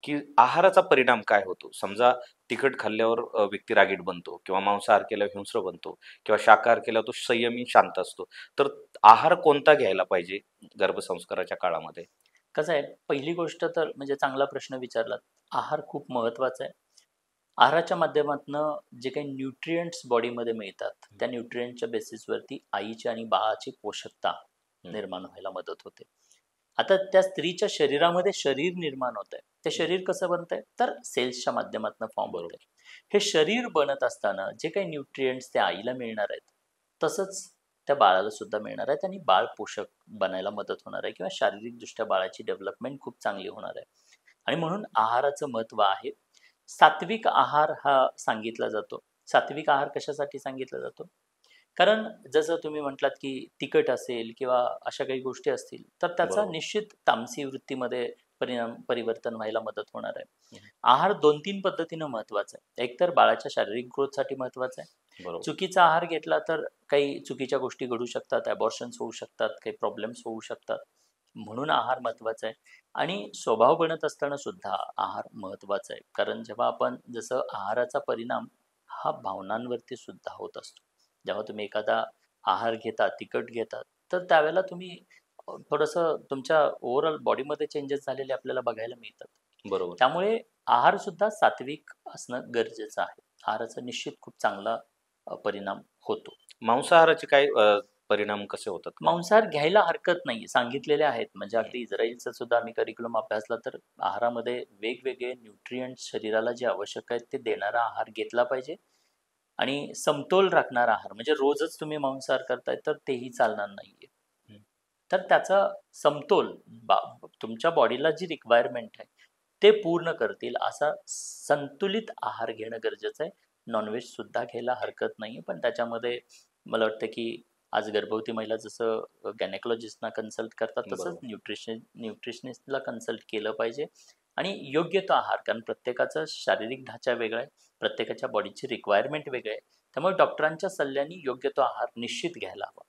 की आहाराचा परिणाम काय होतो? समजा तिखट खाल्ल्यावर व्यक्ती रागीट बनतो किंवा मांसाहार केल्यावर हिंस्र बनतो किंवा शाकाहार केल्यावर तो संयमी शांत असतो. तर आहार कोणता घ्यायला पाहिजे गर्भसंस्काराच्या काळामध्ये? कसं आहे, पहिली गोष्ट तर म्हणजे चांगला प्रश्न विचारलात. आहार खूप महत्त्वाचा आहे. आहाराच्या माध्यमातनं जे काही न्यूट्रिएंट्स बॉडीमध्ये मिळतात, त्या न्यूट्रिएंटच्या बेसिसवरती आईची आणि बाळाची पोषकता हं, निर्माण व्हायला मदत होते. आता त्या स्त्रीच्या शरीरामध्ये शरीर निर्माण होतंय. ते हं. शरीर कसं बनतंय? तर सेल्सच्या माध्यमातनं फॉर्म होतंय. बरोबर. हे शरीर बनत असताना जे काही न्यूट्रिएंट्स त्या आईला मिळणार आहेत, तसंच त्या बाळाला सुद्धा मिळणार आहेत आणि बाळ पोषक बनायला मदत होणार आहे किंवा शारीरिकदृष्ट्या बाळाची डेव्हलपमेंट खूप चांगली होणार आहे. आणि म्हणून आहाराचं महत्त्व आहे. सात्विक आहार हा सांगितला जातो. सात्विक आहार कशासाठी सांगितला जातो? कारण जसं तुम्ही म्हटलात, की तिखट असेल किंवा अशा काही गोष्टी असतील, तर त्याचा बरोबर. निश्चित तामसी वृत्तीमध्ये परिवर्तन व्हायला मदत होणार आहे. हं. आहार 2-3 पद्धतीनं महत्त्वाचा आहे. एक तर बाळाच्या शारीरिक ग्रोथसाठी महत्त्वाचा आहे. बरोबर. चुकीचा आहार घेतला तर काही चुकीच्या गोष्टी घडू शकतात, अबॉर्शन्स होऊ शकतात, काही प्रॉब्लेम्स होऊ शकतात. म्हणून आहार महत्त्वाचा आहे. आणि स्वभाव बनत असताना सुद्धा आहार महत्त्वाचा आहे. कारण जेव्हा आपण जसं आहाराचा परिणाम हा भावनांवरती सुद्धा होत असतो. जेव्हा तुम्ही एखादा आहार घेता, तिखट घेता, तर त्यावेळेला तुम्ही थोडंसं तुमच्या ओव्हरऑल बॉडीमध्ये चेंजेस झालेले आपल्याला बघायला मिळतात. बरोबर. त्यामुळे आहारसुद्धा सात्विक असणं गरजेचं आहे. आहाराचा निश्चित खूप चांगला परिणाम होतो. मांसाहाराचे काय परिणाम कसे होतात काय? मांसाहार घ्यायला हरकत नाही. सांगितलेले आहेत. म्हणजे हं. अगदी इस्रायलचा सुद्धा आम्ही करिक्युलम अभ्यासला तर आहारामध्ये वेगवेगळे न्यूट्रिएंट्स शरीराला जे आवश्यक आहेत ते देणारा आहार घेतला पाहिजे आणि समतोल राखणारा आहार म्हणजे रोजच तुम्ही मांसाहार करताय तर तेही चालणार नाहीये. हं. तर त्याचा समतोल तुमच्या बॉडीला जी रिक्वायरमेंट आहे ते पूर्ण करतील असा संतुलित आहार घेणं गरजेचं आहे. नॉनव्हेज सुद्धा घ्यायला हरकत नाही, पण त्याच्यामध्ये मला वाटतं की आज गर्भवती महिला जसं गायनेकॉलॉजिस्टना कन्सल्ट करतात तसंच बरोबर. न्यूट्रिशनिस्टला कन्सल्ट केलं पाहिजे आणि योग्य तो आहार, कारण प्रत्येकाचा शारीरिक ढाचा वेगळा आहे, प्रत्येकाच्या बॉडीची रिक्वायरमेंट वेगळी आहे. त्यामुळे डॉक्टरांच्या सल्ल्याने योग्य तो आहार निश्चित घ्यायला हवा.